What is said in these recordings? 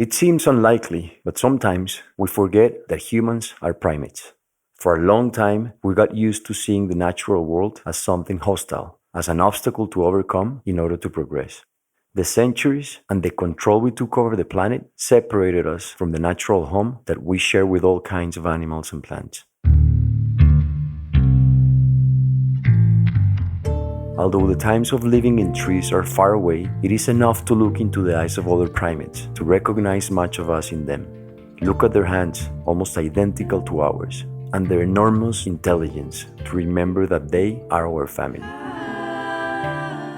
It seems unlikely, but sometimes we forget that humans are primates. For a long time, we got used to seeing the natural world as something hostile, as an obstacle to overcome in order to progress. The centuries and the control we took over the planet separated us from the natural home that we share with all kinds of animals and plants. Although the times of living in trees are far away, it is enough to look into the eyes of other primates to recognize much of us in them. Look at their hands, almost identical to ours, and their enormous intelligence to remember that they are our family.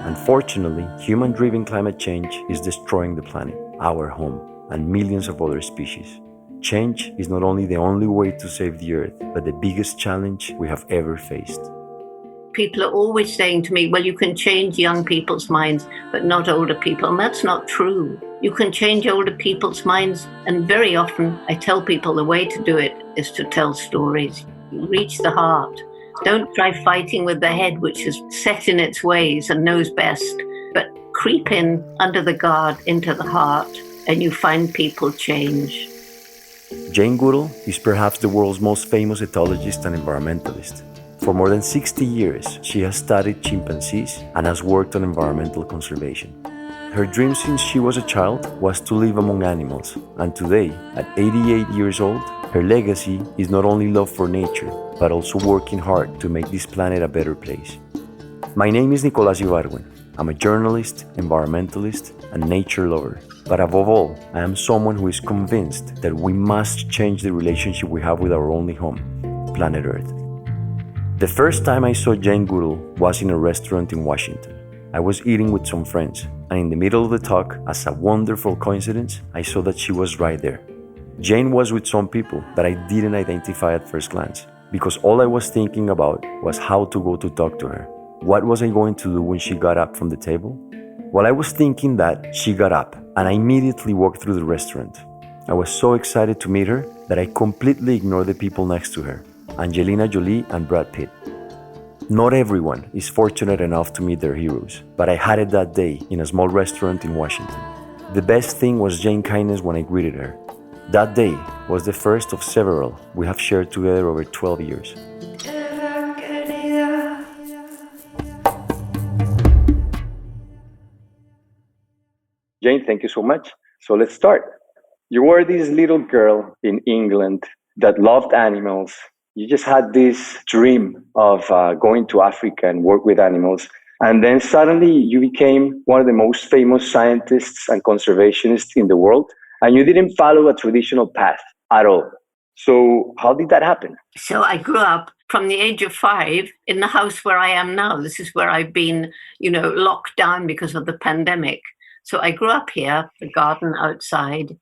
Unfortunately, human-driven climate change is destroying the planet, our home, and millions of other species. Change is not only the only way to save the Earth, but the biggest challenge we have ever faced. People are always saying to me, well, you can change young people's minds, but not older people. And that's not true. You can change older people's minds. And very often I tell people the way to do it is to tell stories. Reach the heart. Don't try fighting with the head, which is set in its ways and knows best, but creep in under the guard into the heart and you find people change. Jane Goodall is perhaps the world's most famous ethologist and environmentalist. For more than 60 years, she has studied chimpanzees and has worked on environmental conservation. Her dream since she was a child was to live among animals, and today, at 88 years old, her legacy is not only love for nature, but also working hard to make this planet a better place. My name is Nicolás Ibargüen. I'm a journalist, environmentalist, and nature lover. But above all, I am someone who is convinced that we must change the relationship we have with our only home, planet Earth. The first time I saw Jane Goodall was in a restaurant in Washington. I was eating with some friends, and in the middle of the talk, as a wonderful coincidence, I saw that she was right there. Jane was with some people that I didn't identify at first glance, because all I was thinking about was how to go to talk to her. What was I going to do when she got up from the table? Well, I was thinking that she got up, and I immediately walked through the restaurant. I was so excited to meet her that I completely ignored the people next to her, Angelina Jolie and Brad Pitt. Not everyone is fortunate enough to meet their heroes, but I had it that day in a small restaurant in Washington. The best thing was Jane's kindness when I greeted her. That day was the first of several we have shared together over 12 years. Jane, thank you so much. So let's start. You were this little girl in England that loved animals. You just had this dream of going to Africa and work with animals. And then suddenly you became one of the most famous scientists and conservationists in the world. And you didn't follow a traditional path at all. So how did that happen? So I grew up from the age of 5 in the house where I am now. This is where I've been, locked down because of the pandemic. So I grew up here, the garden outside.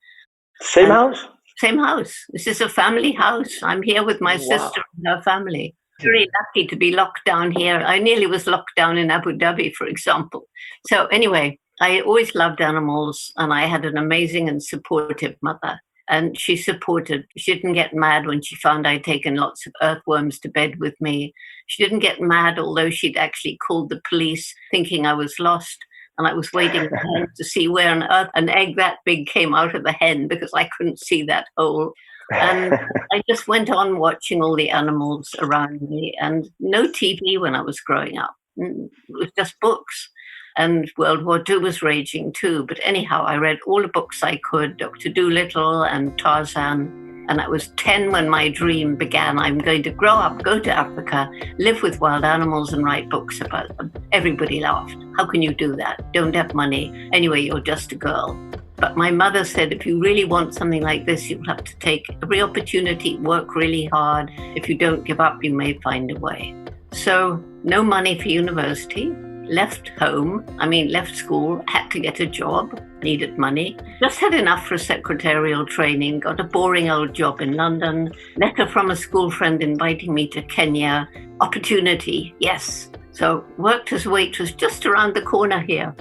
Same house? Same house. This is a family house. I'm here with my sister and her family. Very lucky to be locked down here. I nearly was locked down in Abu Dhabi, for example. So anyway, I always loved animals, and I had an amazing and supportive mother. And she didn't get mad when she found I'd taken lots of earthworms to bed with me. She didn't get mad, although she'd actually called the police thinking I was lost. And I was waiting to see where on earth an egg that big came out of the hen because I couldn't see that hole. And I just went on watching all the animals around me, and no TV when I was growing up. It was just books. And World War II was raging too. But anyhow, I read all the books I could, Dr. Dolittle and Tarzan. And I was 10 when my dream began. I'm going to grow up, go to Africa, live with wild animals and write books about them. Everybody laughed. How can you do that? Don't have money. Anyway, you're just a girl. But my mother said, if you really want something like this, you'll have to take every opportunity, work really hard. If you don't give up, you may find a way. So no money for university. Left school, had to get a job, needed money. Just had enough for secretarial training, got a boring old job in London, letter from a school friend inviting me to Kenya. Opportunity, yes. So worked as a waitress just around the corner here.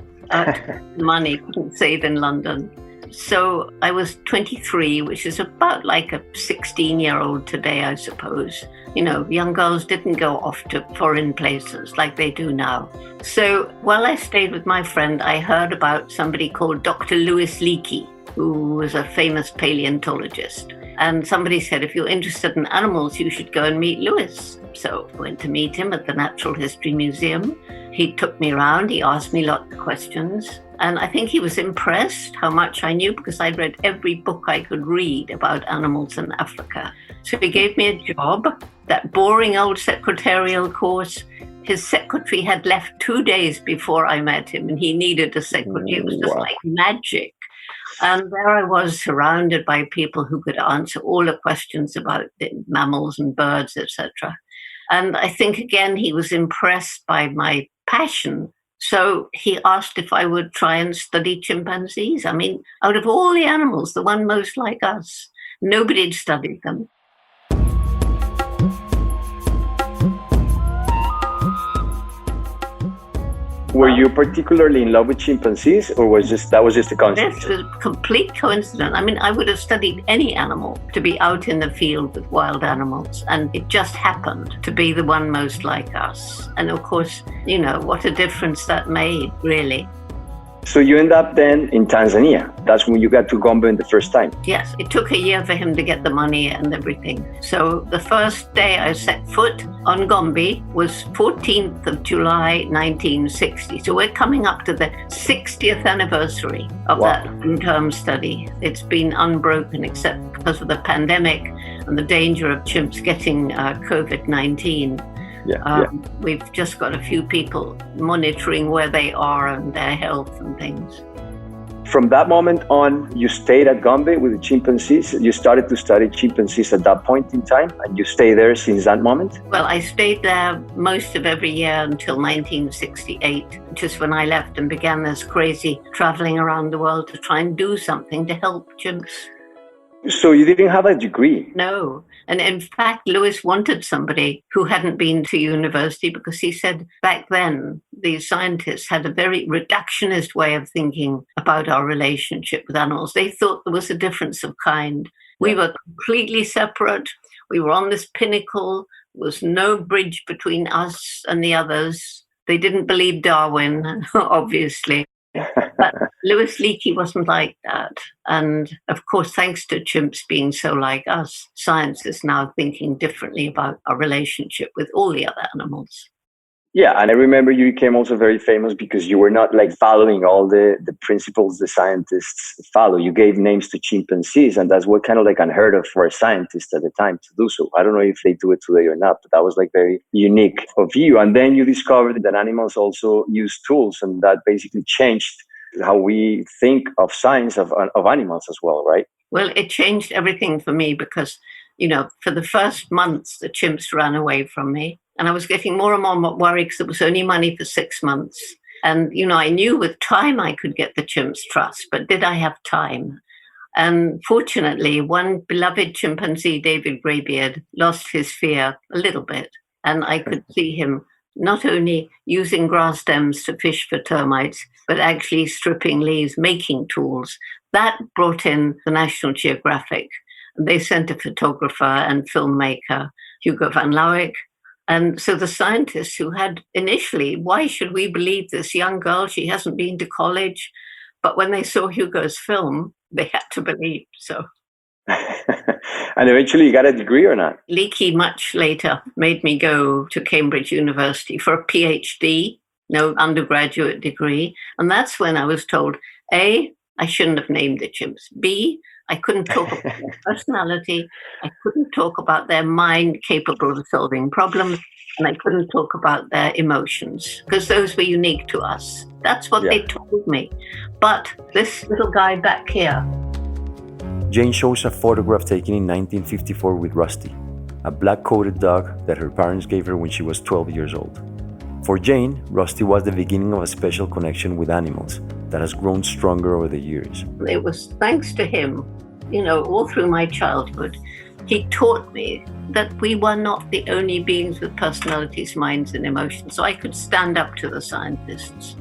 Money couldn't save in London. So I was 23, which is about like a 16-year-old today, I suppose. Young girls didn't go off to foreign places like they do now. So while I stayed with my friend, I heard about somebody called Dr. Louis Leakey. who was a famous paleontologist. And somebody said, if you're interested in animals, you should go and meet Lewis. So I went to meet him at the Natural History Museum. He took me around. He asked me lots of questions. And I think he was impressed how much I knew because I'd read every book I could read about animals in Africa. So he gave me a job, that boring old secretarial course. His secretary had left 2 days before I met him, and he needed a secretary. It was just like magic. And there I was, surrounded by people who could answer all the questions about the mammals and birds, etc. And I think, again, he was impressed by my passion. So he asked if I would try and study chimpanzees. I mean, out of all the animals, the one most like us, nobody had studied them. Were you particularly in love with chimpanzees, or was that was just a coincidence? This was a complete coincidence. I mean, I would have studied any animal to be out in the field with wild animals, and it just happened to be the one most like us. And of course, you know, what a difference that made, really. So you end up then in Tanzania. That's when you got to Gombe the first time. Yes, it took a year for him to get the money and everything. So the first day I set foot on Gombe was 14th of July, 1960. So we're coming up to the 60th anniversary of that long-term study. It's been unbroken except because of the pandemic and the danger of chimps getting COVID-19. We've just got a few people monitoring where they are and their health and things. From that moment on, you stayed at Gombe with the chimpanzees. You started to study chimpanzees at that point in time, and you stayed there since that moment? Well, I stayed there most of every year until 1968, which is when I left and began this crazy traveling around the world to try and do something to help chimps. So you didn't have a degree? No. And in fact, Lewis wanted somebody who hadn't been to university because he said back then these scientists had a very reductionist way of thinking about our relationship with animals. They thought there was a difference of kind. We were completely separate. We were on this pinnacle. There was no bridge between us and the others. They didn't believe Darwin, obviously. But Louis Leakey wasn't like that. And of course, thanks to chimps being so like us, science is now thinking differently about our relationship with all the other animals. Yeah, and I remember you became also very famous because you were not like following all the principles the scientists follow. You gave names to chimpanzees, and that's what kind of like unheard of for a scientist at the time to do so. I don't know if they do it today or not, but that was like very unique of you. And then you discovered that animals also use tools, and that basically changed how we think of science of animals as well, right? Well, it changed everything for me because, you know, for the first months, the chimps ran away from me. And I was getting more and more worried because there was only money for 6 months. And, you know, I knew with time I could get the chimps' trust, but did I have time? And fortunately, one beloved chimpanzee, David Greybeard, lost his fear a little bit. And I could see him not only using grass stems to fish for termites, but actually stripping leaves, making tools. That brought in the National Geographic. They sent a photographer and filmmaker, Hugo van Lauwijk. And so the scientists who had initially, why should we believe this young girl? She hasn't been to college. But when they saw Hugo's film, they had to believe. So. And eventually you got a degree or not? Leakey much later made me go to Cambridge University for a PhD, no undergraduate degree. And that's when I was told, A, I shouldn't have named the chimps. B, I couldn't talk about their personality. I couldn't talk about their mind capable of solving problems. And I couldn't talk about their emotions because those were unique to us. That's what they told me. But this little guy back here. Jane shows a photograph taken in 1954 with Rusty, a black-coated dog that her parents gave her when she was 12 years old. For Jane, Rusty was the beginning of a special connection with animals that has grown stronger over the years. It was thanks to him, you know, all through my childhood, he taught me that we were not the only beings with personalities, minds, and emotions. So I could stand up to the scientists.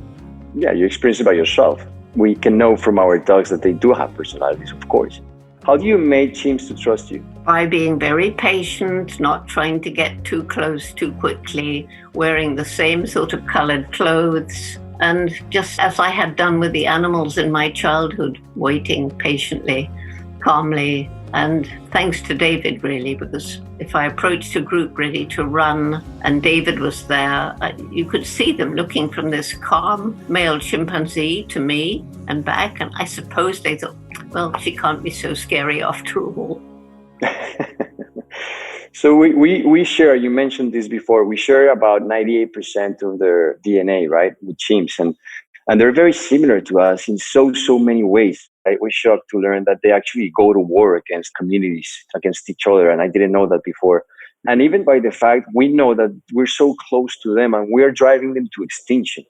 Yeah, you experienced it by yourself. We can know from our dogs that they do have personalities, of course. How do you make chimps to trust you? By being very patient, not trying to get too close too quickly, wearing the same sort of colored clothes, And just as I had done with the animals in my childhood, waiting patiently, calmly, and thanks to David, really, because if I approached a group ready to run and David was there, you could see them looking from this calm male chimpanzee to me and back. And I suppose they thought, well, she can't be so scary after all. So we share, you mentioned this before, we share about 98% of their DNA, right, with chimps. And they're very similar to us in so many ways. Right? We're shocked to learn that they actually go to war against communities, against each other. And I didn't know that before. And even by the fact we know that we're so close to them and we're driving them to extinction.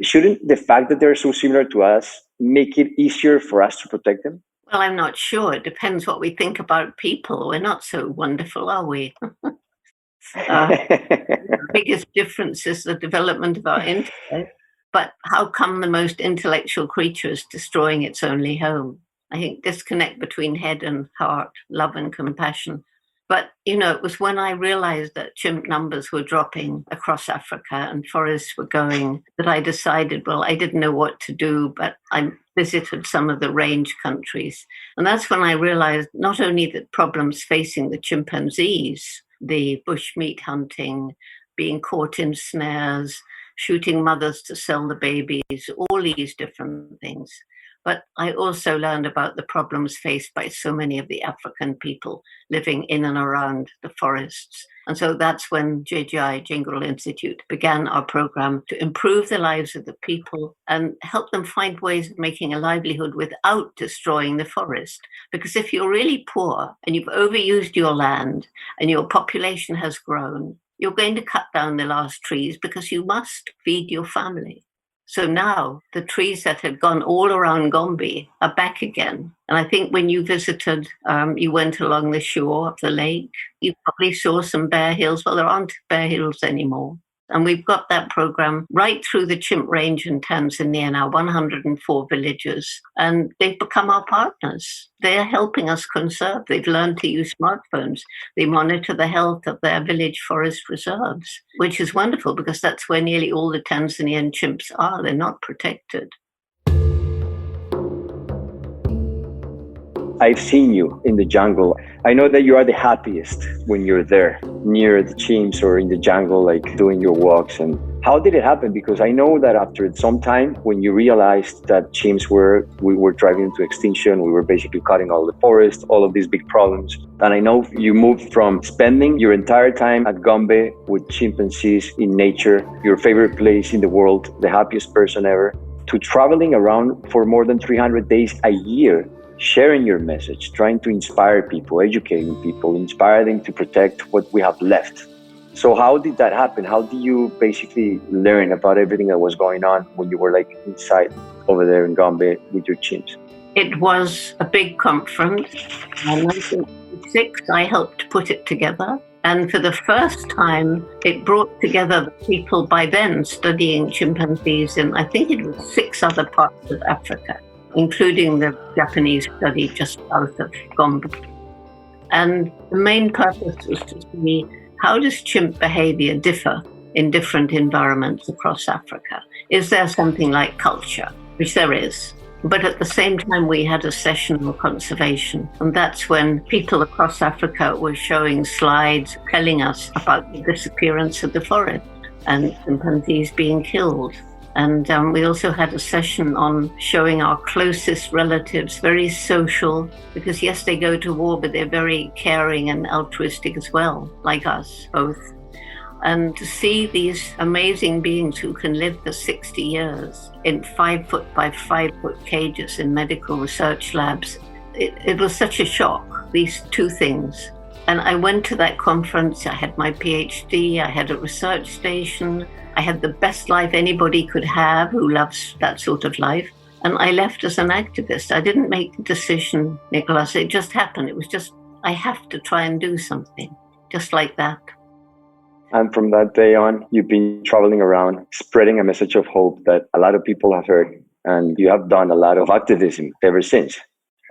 Shouldn't the fact that they're so similar to us make it easier for us to protect them? Well, I'm not sure. It depends what we think about people. We're not so wonderful, are we? The biggest difference is the development of our intellect. But how come the most intellectual creature is destroying its only home? I think disconnect between head and heart, love and compassion. But, it was when I realized that chimp numbers were dropping across Africa and forests were going that I decided, well, I didn't know what to do, but I visited some of the range countries. And that's when I realized not only the problems facing the chimpanzees, the bushmeat hunting, being caught in snares, shooting mothers to sell the babies, all these different things. But I also learned about the problems faced by so many of the African people living in and around the forests. And so that's when JGI, Jane Goodall Institute, began our program to improve the lives of the people and help them find ways of making a livelihood without destroying the forest. Because if you're really poor and you've overused your land and your population has grown, you're going to cut down the last trees because you must feed your family. So now the trees that had gone all around Gombe are back again. And I think when you visited, you went along the shore of the lake, you probably saw some bare hills. Well, there aren't bare hills anymore. And we've got that program right through the chimp range in Tanzania now, 104 villages. And they've become our partners. They're helping us conserve. They've learned to use smartphones. They monitor the health of their village forest reserves, which is wonderful because that's where nearly all the Tanzanian chimps are. They're not protected. I've seen you in the jungle. I know that you are the happiest when you're there, near the chimps or in the jungle, like doing your walks. And how did it happen? Because I know that after some time, when you realized that we were driving into extinction, we were basically cutting all the forest, all of these big problems. And I know you moved from spending your entire time at Gombe with chimpanzees in nature, your favorite place in the world, the happiest person ever, to traveling around for more than 300 days a year, sharing your message, trying to inspire people, educating people, inspire them to protect what we have left. So how did that happen? How did you basically learn about everything that was going on when you were like inside over there in Gombe with your chimps? It was a big conference. In 1986, I helped put it together. And for the first time, it brought together the people by then studying chimpanzees in, I think it was 6 other parts of Africa, including the Japanese study just south of Gombe. And the main purpose was to see how does chimp behavior differ in different environments across Africa? Is there something like culture? Which there is. But at the same time, we had a session on conservation. And that's when people across Africa were showing slides telling us about the disappearance of the forest and chimpanzees being killed. And we also had a session on showing our closest relatives, very social, because yes, they go to war, but they're very caring and altruistic as well, like us both. And to see these amazing beings who can live for 60 years in 5-foot by 5-foot cages in medical research labs, it was such a shock, these two things. And I went to that conference, I had my PhD, I had a research station, I had the best life anybody could have who loves that sort of life. And I left as an activist. I didn't make the decision, Nicholas, it just happened. It was just, I have to try and do something, just like that. And from that day on, you've been traveling around, spreading a message of hope that a lot of people have heard. And you have done a lot of activism ever since.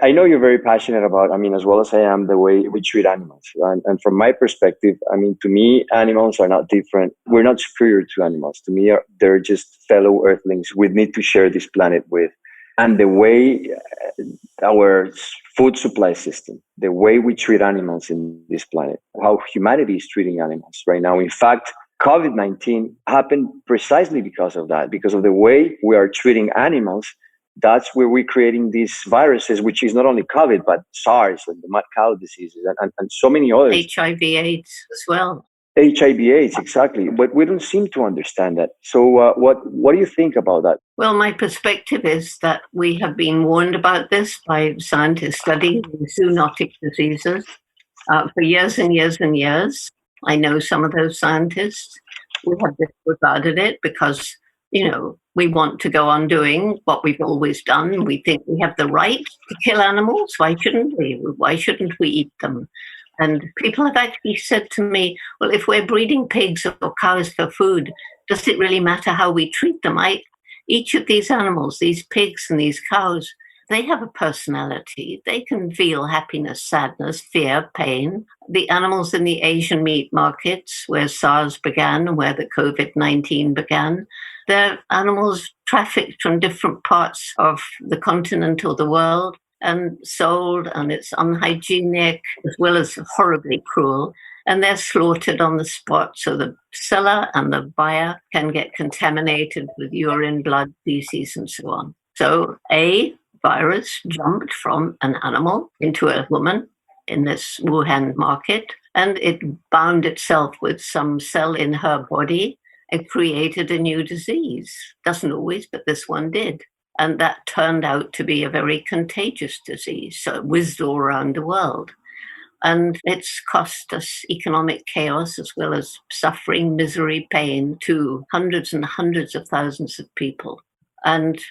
I know you're very passionate about, as well as I am, the way we treat animals. And from my perspective, to me, animals are not different. We're not superior to animals. To me, they're just fellow earthlings we need to share this planet with. And the way our food supply system, the way we treat animals in this planet, how humanity is treating animals right now. In fact, COVID-19 happened precisely because of that, because of the way we are treating animals. That's where we're creating these viruses, which is not only COVID, but SARS and the mad cow diseases and so many others. HIV/AIDS as well. HIV/AIDS, exactly. But we don't seem to understand that. So what do you think about that? Well, my perspective is that we have been warned about this by scientists studying zoonotic diseases for years and years and years. I know some of those scientists. We have disregarded it because, we want to go on doing what we've always done. We think we have the right to kill animals. Why shouldn't we? Why shouldn't we eat them? And people have actually said to me, well, if we're breeding pigs or cows for food, does it really matter how we treat them? Each of these animals, these pigs and these cows, they have a personality. They can feel happiness, sadness, fear, pain. The animals in the Asian meat markets, where SARS began and where the COVID-19 began, they're animals trafficked from different parts of the continent or the world and sold, and it's unhygienic as well as horribly cruel. And they're slaughtered on the spot, so the seller and the buyer can get contaminated with urine, blood, feces, and so on. So a virus jumped from an animal into a woman in this Wuhan market, and it bound itself with some cell in her body and created a new disease. Doesn't always, but this one did. And that turned out to be a very contagious disease, so it whizzed all around the world. And it's cost us economic chaos as well as suffering, misery, pain to hundreds and hundreds of thousands of people. And,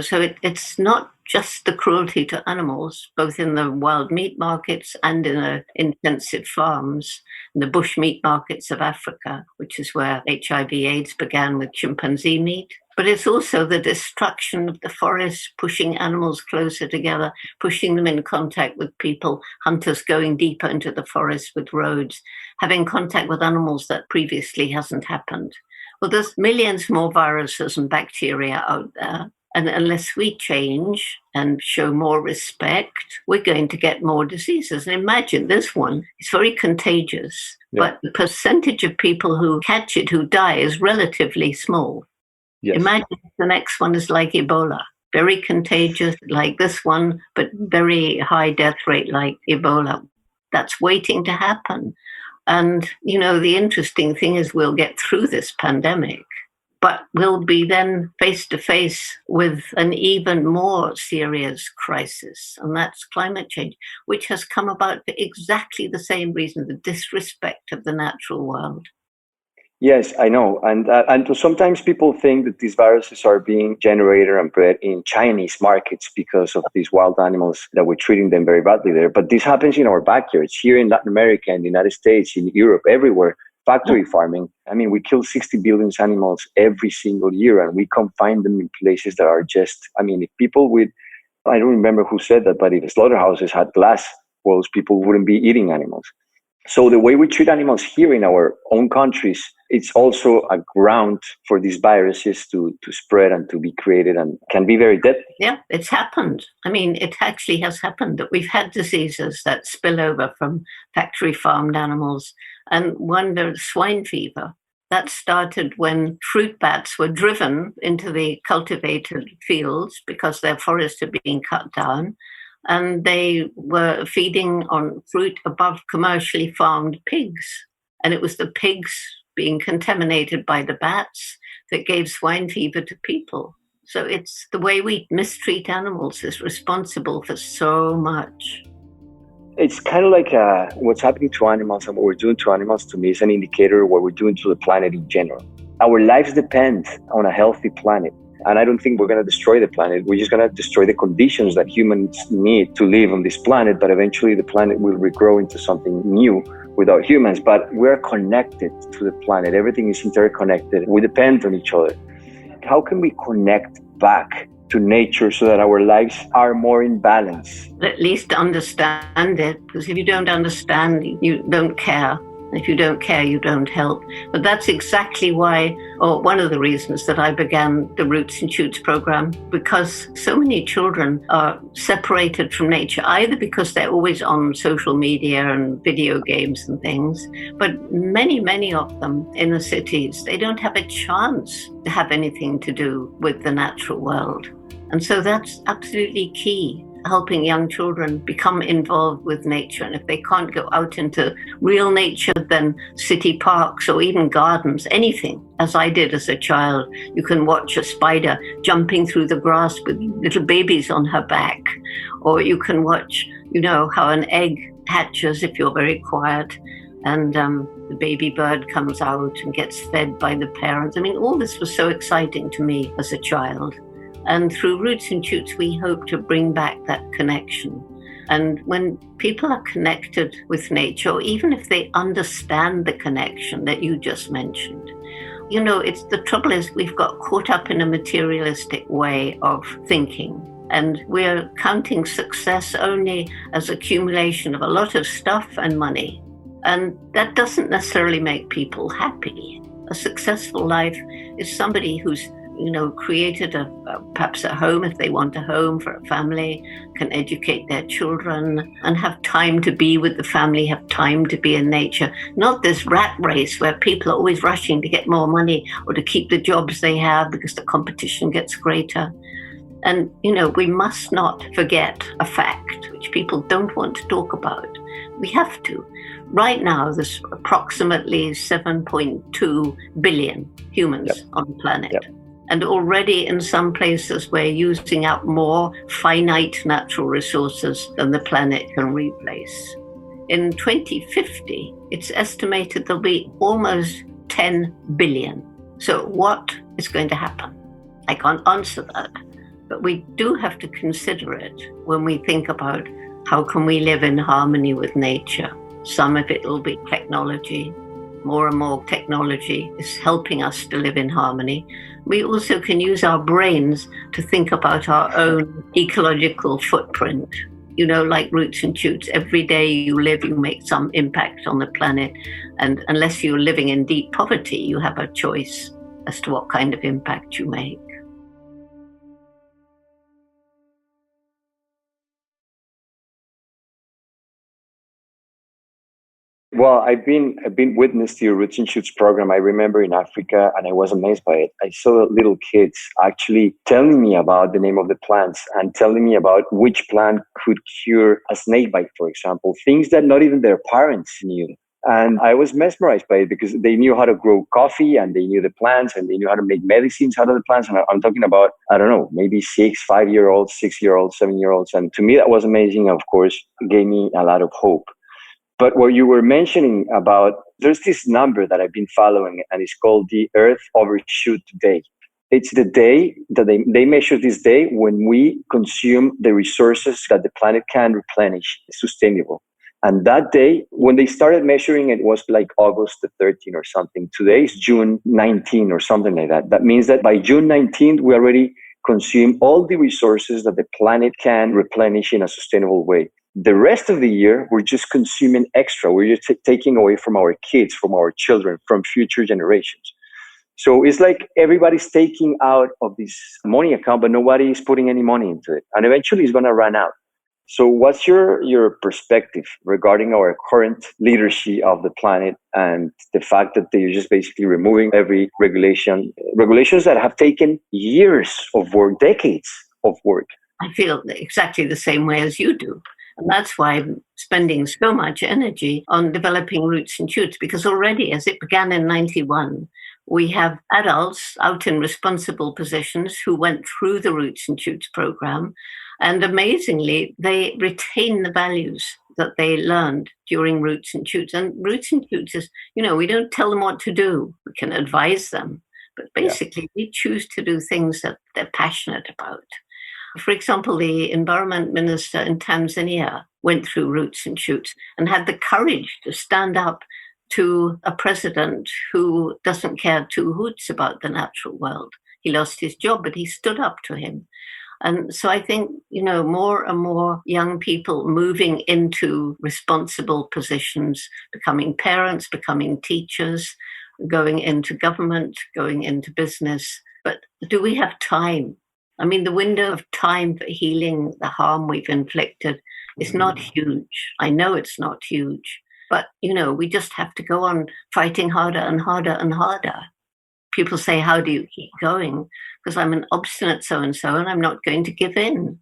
so it's not just the cruelty to animals, both in the wild meat markets and in the intensive farms, in the bush meat markets of Africa, which is where HIV/AIDS began with chimpanzee meat. But it's also the destruction of the forest, pushing animals closer together, pushing them in contact with people, hunters going deeper into the forest with roads, having contact with animals that previously hasn't happened. Well, there's millions more viruses and bacteria out there. And unless we change and show more respect, we're going to get more diseases. And imagine this one, it's very contagious, but the percentage of people who catch it, who die, is relatively small. Yes. Imagine the next one is like Ebola, very contagious like this one, but very high death rate like Ebola. That's waiting to happen. And, the interesting thing is we'll get through this pandemic, but we'll be then face to face with an even more serious crisis. And that's climate change, which has come about for exactly the same reason, the disrespect of the natural world. Yes, I know. And sometimes people think that these viruses are being generated and bred in Chinese markets because of these wild animals that we're treating them very badly there. But this happens in our backyards, here in Latin America, in the United States, in Europe, everywhere. Factory farming. We kill 60 billion animals every single year, and we confine them in places that are just, if people with, I don't remember who said that, but if slaughterhouses had glass walls, people wouldn't be eating animals. So the way we treat animals here in our own countries, it's also a ground for these viruses to spread and to be created, and can be very deadly. Yeah, it's happened. It actually has happened that we've had diseases that spill over from factory farmed animals. And one, the swine fever, that started when fruit bats were driven into the cultivated fields because their forests had been cut down. And they were feeding on fruit above commercially farmed pigs. And it was the pigs being contaminated by the bats that gave swine fever to people. So it's the way we mistreat animals is responsible for so much. It's kind of like what's happening to animals and what we're doing to animals, to me, is an indicator of what we're doing to the planet in general. Our lives depend on a healthy planet. And I don't think we're going to destroy the planet. We're just going to destroy the conditions that humans need to live on this planet. But eventually the planet will regrow into something new without humans. But we're connected to the planet. Everything is interconnected. We depend on each other. How can we connect back to nature so that our lives are more in balance? At least understand it, because if you don't understand, you don't care. If you don't care, you don't help. But that's exactly why, or one of the reasons that I began the Roots and Shoots program, because so many children are separated from nature, either because they're always on social media and video games and things, but many of them in the cities, they don't have a chance to have anything to do with the natural world. And so that's absolutely key, helping young children become involved with nature. And if they can't go out into real nature, then city parks or even gardens, anything, as I did as a child. You can watch a spider jumping through the grass with little babies on her back, or you can watch, how an egg hatches if you're very quiet, and the baby bird comes out and gets fed by the parents. I mean, all this was so exciting to me as a child. And through Roots and Shoots, we hope to bring back that connection. And when people are connected with nature, or even if they understand the connection that you just mentioned, it's the trouble is we've got caught up in a materialistic way of thinking. And we're counting success only as accumulation of a lot of stuff and money. And that doesn't necessarily make people happy. A successful life is somebody who's created perhaps a home, if they want a home for a family, can educate their children and have time to be with the family, have time to be in nature. Not this rat race where people are always rushing to get more money or to keep the jobs they have because the competition gets greater. And, we must not forget a fact which people don't want to talk about. We have to. Right now, there's approximately 7.2 billion humans on the planet. Yep. And already in some places, we're using up more finite natural resources than the planet can replace. In 2050, it's estimated there'll be almost 10 billion. So what is going to happen? I can't answer that, but we do have to consider it when we think about how can we live in harmony with nature. Some of it will be technology. More and more technology is helping us to live in harmony. We also can use our brains to think about our own ecological footprint. Like Roots and Shoots, every day you live, you make some impact on the planet. And unless you're living in deep poverty, you have a choice as to what kind of impact you make. Well, I've been witness to your Roots and Shoots program. I remember in Africa, and I was amazed by it. I saw little kids actually telling me about the name of the plants and telling me about which plant could cure a snake bite, for example, things that not even their parents knew. And I was mesmerized by it because they knew how to grow coffee and they knew the plants and they knew how to make medicines out of the plants. And I'm talking about, I don't know, maybe 5-year-olds, 6-year-olds, 7-year-olds. And to me, that was amazing. Of course, gave me a lot of hope. But what you were mentioning about, there's this number that I've been following, and it's called the Earth Overshoot Day. It's the day that they measure this day when we consume the resources that the planet can replenish sustainable. And that day, when they started measuring, it was like August the 13th or something. Today is June 19 or something like that. That means that by June 19th, we already consume all the resources that the planet can replenish in a sustainable way. The rest of the year, we're just consuming extra. We're just taking away from our kids, from our children, from future generations. So it's like everybody's taking out of this money account, but nobody is putting any money into it. And eventually it's going to run out. So what's your perspective regarding our current leadership of the planet and the fact that they're just basically removing every regulations that have taken years of work, decades of work? I feel exactly the same way as you do. And that's why I'm spending so much energy on developing Roots and Shoots, because already, as it began in 91, we have adults out in responsible positions who went through the Roots and Shoots program. And amazingly, they retain the values that they learned during Roots and Shoots. And Roots and Shoots is, we don't tell them what to do. We can advise them. But basically, we choose to do things that they're passionate about. For example, the environment minister in Tanzania went through Roots and Shoots and had the courage to stand up to a president who doesn't care two hoots about the natural world. he lost his job, but he stood up to him. And so I think, more and more young people moving into responsible positions, becoming parents, becoming teachers, going into government, going into business. But do we have time? I mean, the window of time for healing the harm we've inflicted is not huge. I know it's not huge. But, we just have to go on fighting harder and harder and harder. People say, how do you keep going? Because I'm an obstinate so-and-so and I'm not going to give in.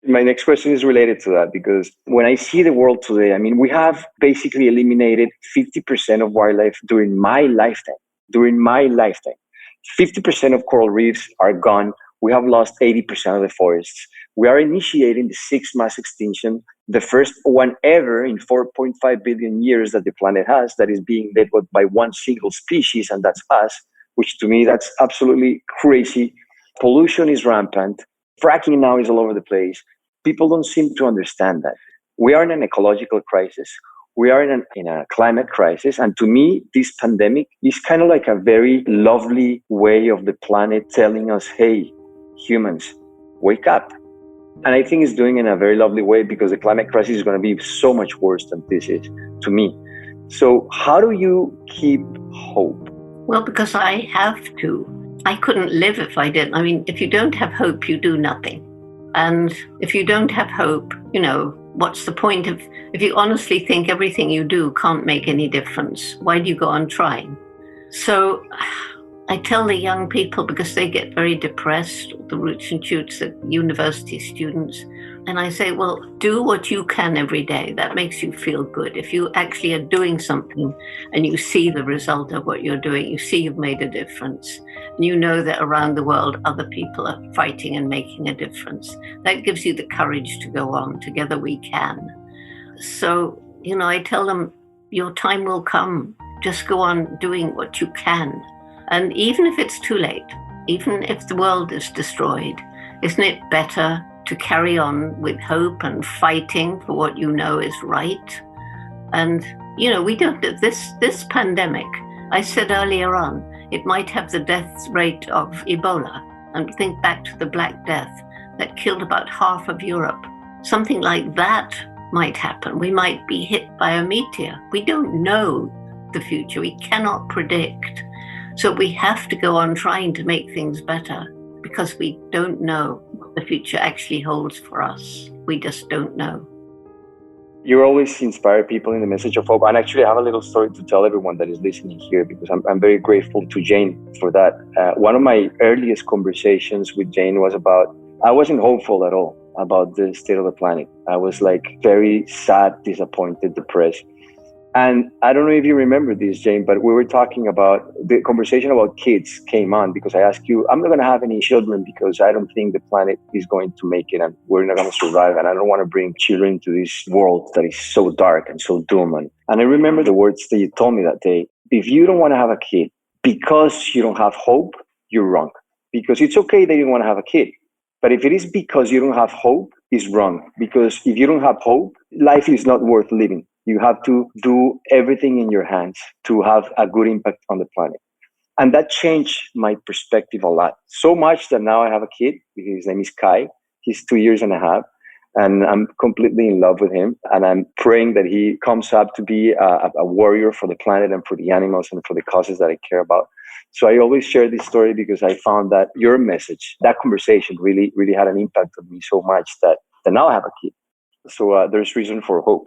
My next question is related to that, because when I see the world today, I mean, we have basically eliminated 50% of wildlife during my lifetime. 50% of coral reefs are gone. We have lost 80% of the forests. We are initiating the sixth mass extinction, the first one ever in 4.5 billion years that the planet has, that is being led by one single species, and that's us, which to me, that's absolutely crazy. Pollution is rampant. Fracking now is all over the place. People don't seem to understand that. We are in an ecological crisis. We are in a climate crisis. And to me, this pandemic is kind of like a very lovely way of the planet telling us, hey, humans, wake up. And I think it's doing it in a very lovely way, because the climate crisis is going to be so much worse than this is, to me. So how do you keep hope? Well, because I have to. I couldn't live if I didn't. I mean, if you don't have hope, you do nothing. And if you don't have hope, what's the point of, if you honestly think everything you do can't make any difference, why do you go on trying? So I tell the young people, because they get very depressed, the roots and shoots, the university students, and I say, well, do what you can every day. That makes you feel good. If you actually are doing something and you see the result of what you're doing, you see you've made a difference, and you know that around the world other people are fighting and making a difference, that gives you the courage to go on. Together we can. So, I tell them, your time will come. Just go on doing what you can. And even if it's too late, even if the world is destroyed, isn't it better to carry on with hope and fighting for what you know is right? And, we don't, this pandemic, I said earlier on, it might have the death rate of Ebola. And think back to the Black Death that killed about half of Europe. Something like that might happen. We might be hit by a meteor. We don't know the future. We cannot predict. So we have to go on trying to make things better, because we don't know what the future actually holds for us. We just don't know. You always inspire people in the message of hope. And actually, I have a little story to tell everyone that is listening here, because I'm very grateful to Jane for that. One of my earliest conversations with Jane was about, I wasn't hopeful at all about the state of the planet. I was like very sad, disappointed, depressed. And I don't know if you remember this, Jane, but we were talking about, the conversation about kids came on because I asked you, I'm not going to have any children because I don't think the planet is going to make it and we're not going to survive. And I don't want to bring children to this world that is so dark and so doom. And I remember the words that you told me that day. If you don't want to have a kid because you don't have hope, you're wrong. Because it's okay that you don't want to have a kid. But if it is because you don't have hope, it's wrong. Because if you don't have hope, life is not worth living. You have to do everything in your hands to have a good impact on the planet. And that changed my perspective a lot. So much that now I have a kid. His name is Kai. He's 2 years and a half. And I'm completely in love with him. And I'm praying that he comes up to be a warrior for the planet and for the animals and for the causes that I care about. So I always share this story because I found that your message, that conversation really, really had an impact on me so much that now I have a kid. So there's reason for hope.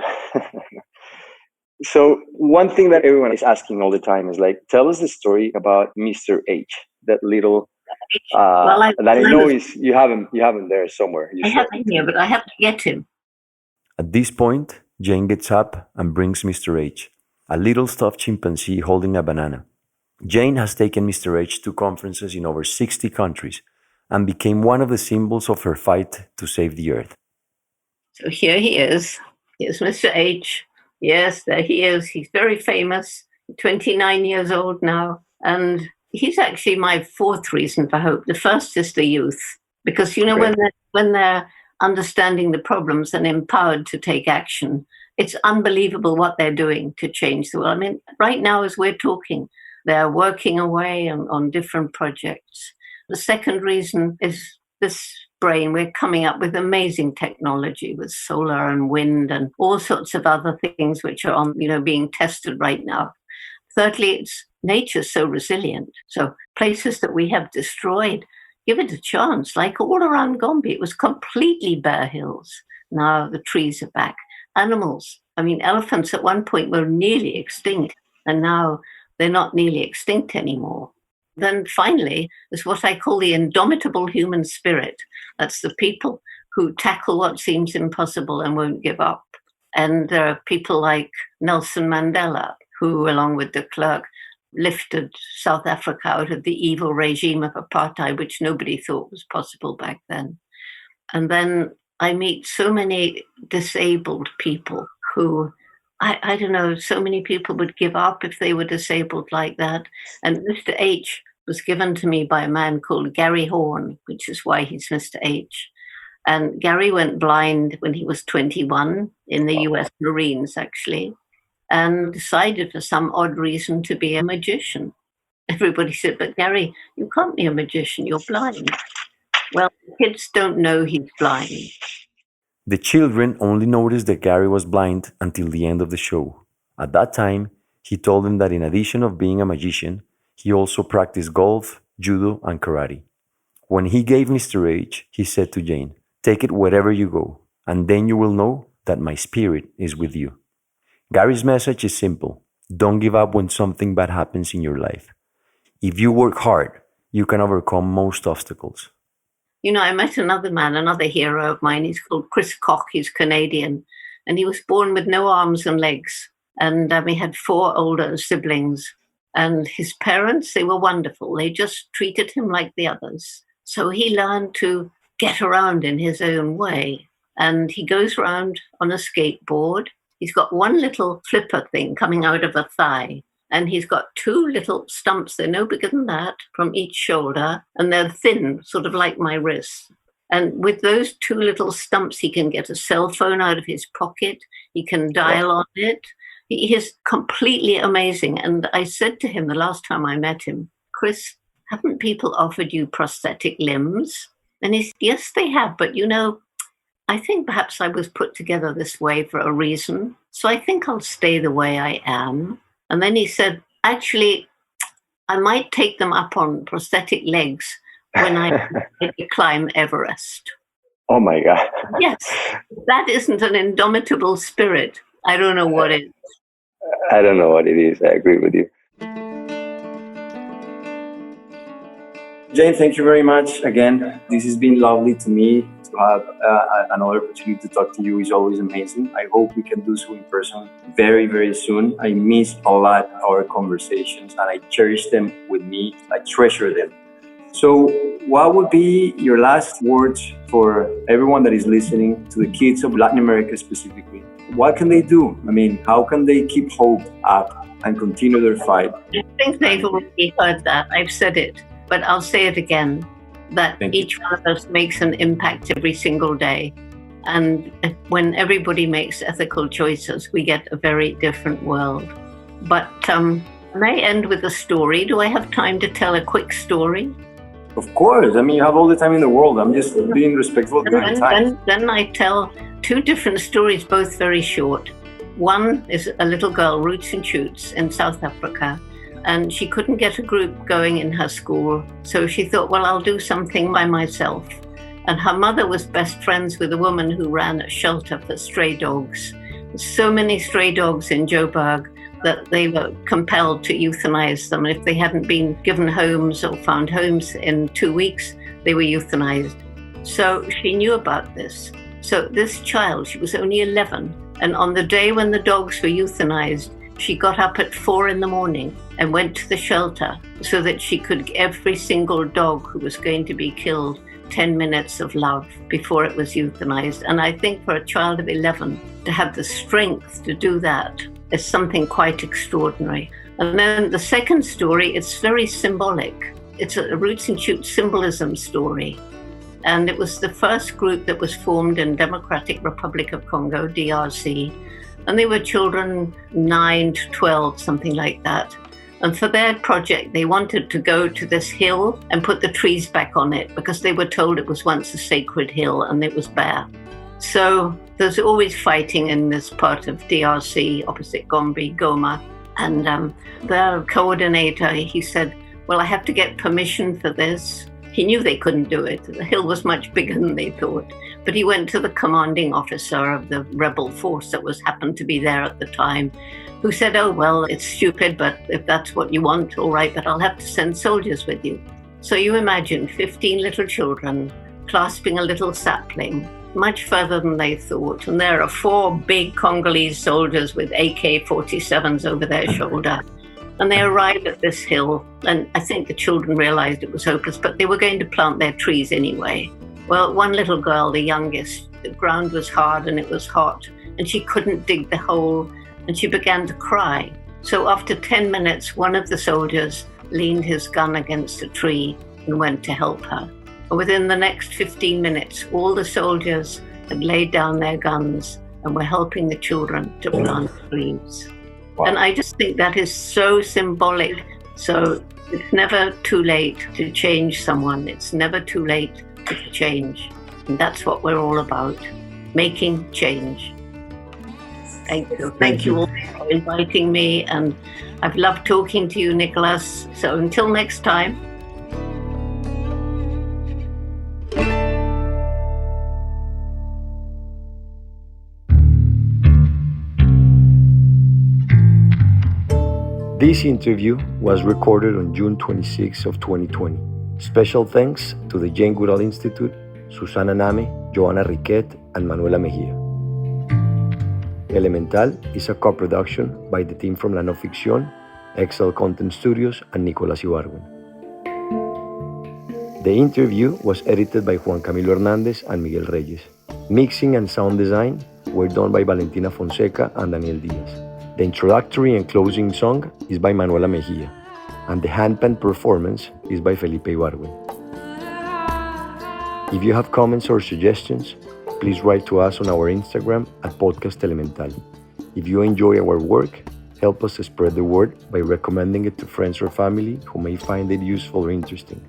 So one thing that everyone is asking all the time is like, tell us the story about Mr. H, that little, that I know is, you have him there somewhere. I have him here, but I have to get him. At this point, Jane gets up and brings Mr. H, a little stuffed chimpanzee holding a banana. Jane has taken Mr. H to conferences in over 60 countries and became one of the symbols of her fight to save the earth. So here he is. Here's Mr. H. Yes, there he is. He's very famous, 29 years old now. And he's actually my fourth reason for hope. The first is the youth. Because, when they're understanding the problems and empowered to take action, it's unbelievable what they're doing to change the world. I mean, right now as we're talking, they're working away on different projects. The second reason is this brain. We're coming up with amazing technology with solar and wind and all sorts of other things which are being tested right now. Thirdly, it's nature's so resilient. So places that we have destroyed, give it a chance. Like all around Gombe, it was completely bare hills. Now the trees are back. Animals, elephants at one point were nearly extinct, and now they're not nearly extinct anymore. Then finally, there's what I call the indomitable human spirit. That's the people who tackle what seems impossible and won't give up. And there are people like Nelson Mandela, who, along with de Klerk, lifted South Africa out of the evil regime of apartheid, which nobody thought was possible back then. And then I meet so many disabled people who, I don't know, so many people would give up if they were disabled like that. And Mr. H was given to me by a man called Gary Horn, which is why he's Mr. H. And Gary went blind when he was 21 in the US Marines, actually, and decided for some odd reason to be a magician. Everybody said, but Gary, you can't be a magician, you're blind. Well, kids don't know he's blind. The children only noticed that Gary was blind until the end of the show. At that time, he told them that in addition of being a magician, he also practiced golf, judo, and karate. When he gave Mr. H, he said to Jane, "Take it wherever you go, and then you will know that my spirit is with you." Gary's message is simple. Don't give up when something bad happens in your life. If you work hard, you can overcome most obstacles. I met another man, another hero of mine. He's called Chris Koch. He's Canadian. And he was born with no arms and legs. And he had 4 older siblings. And his parents, they were wonderful. They just treated him like the others. So he learned to get around in his own way. And he goes around on a skateboard. He's got one little flipper thing coming out of a thigh. And he's got 2 little stumps, they're no bigger than that, from each shoulder, and they're thin, sort of like my wrists. And with those 2 little stumps, he can get a cell phone out of his pocket, he can dial on it. He is completely amazing. And I said to him the last time I met him, "Chris, haven't people offered you prosthetic limbs?" And he said, "Yes, they have, but I think perhaps I was put together this way for a reason, so I think I'll stay the way I am." And then he said, "Actually, I might take them up on prosthetic legs when I climb Everest." Oh my God. Yes, that isn't an indomitable spirit. I don't know what is. I don't know what it is. I agree with you. Jane, thank you very much again. This has been lovely to me. To have another opportunity to talk to you is always amazing. I hope we can do so in person very, very soon. I miss a lot our conversations and I cherish them with me. I treasure them. So what would be your last words for everyone that is listening, to the kids of Latin America specifically? What can they do? How can they keep hope up and continue their fight? I think they've already heard that. I've said it, but I'll say it again. That each one of us makes an impact every single day. And when everybody makes ethical choices, we get a very different world. But may I end with a story? Do I have time to tell a quick story? Of course. You have all the time in the world. I'm just being respectful of your time. Then I tell 2 different stories, both very short. One is a little girl, Roots and Shoots, in South Africa. And she couldn't get a group going in her school. So she thought, well, I'll do something by myself. And her mother was best friends with a woman who ran a shelter for stray dogs. So many stray dogs in Joburg that they were compelled to euthanize them. If they hadn't been given homes or found homes in 2 weeks, they were euthanized. So she knew about this. So this child, she was only 11. And on the day when the dogs were euthanized, she got up at 4 a.m. and went to the shelter so that she could give every single dog who was going to be killed 10 minutes of love before it was euthanized. And I think for a child of 11 to have the strength to do that is something quite extraordinary. And then the second story, it's very symbolic. It's a Roots and Shoots symbolism story. And it was the first group that was formed in Democratic Republic of Congo, DRC. And they were children 9 to 12, something like that. And for their project, they wanted to go to this hill and put the trees back on it because they were told it was once a sacred hill and it was bare. So there's always fighting in this part of DRC, opposite Goma. And their coordinator, he said, well, I have to get permission for this. He knew they couldn't do it. The hill was much bigger than they thought. But he went to the commanding officer of the rebel force that happened to be there at the time, who said, oh, well, it's stupid, but if that's what you want, all right, but I'll have to send soldiers with you. So you imagine 15 little children clasping a little sapling, much further than they thought. And there are 4 big Congolese soldiers with AK-47s over their shoulder. And they arrived at this hill, and I think the children realized it was hopeless, but they were going to plant their trees anyway. Well, one little girl, the youngest, the ground was hard and it was hot, and she couldn't dig the hole, and she began to cry. So after 10 minutes, one of the soldiers leaned his gun against a tree and went to help her. And within the next 15 minutes, all the soldiers had laid down their guns and were helping the children to plant trees. Wow. And I just think that is so symbolic. So it's never too late to change someone. It's never too late to change. And that's what we're all about, making change. Thank you. Thank you all for inviting me. And I've loved talking to you, Nicholas. So until next time. This interview was recorded on June 26 of 2020. Special thanks to the Jane Goodall Institute, Susana Name, Joanna Riquet, and Manuela Mejia. Elemental is a co-production by the team from La No Ficción, Excel Content Studios, and Nicolás Ibargüen. The interview was edited by Juan Camilo Hernández and Miguel Reyes. Mixing and sound design were done by Valentina Fonseca and Daniel Diaz. The introductory and closing song is by Manuela Mejia, and the handpan performance is by Felipe Ibargüen. If you have comments or suggestions, please write to us on our Instagram at Podcast Elemental. If you enjoy our work, help us spread the word by recommending it to friends or family who may find it useful or interesting.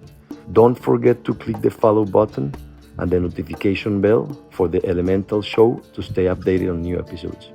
Don't forget to click the follow button and the notification bell for the Elemental Show to stay updated on new episodes.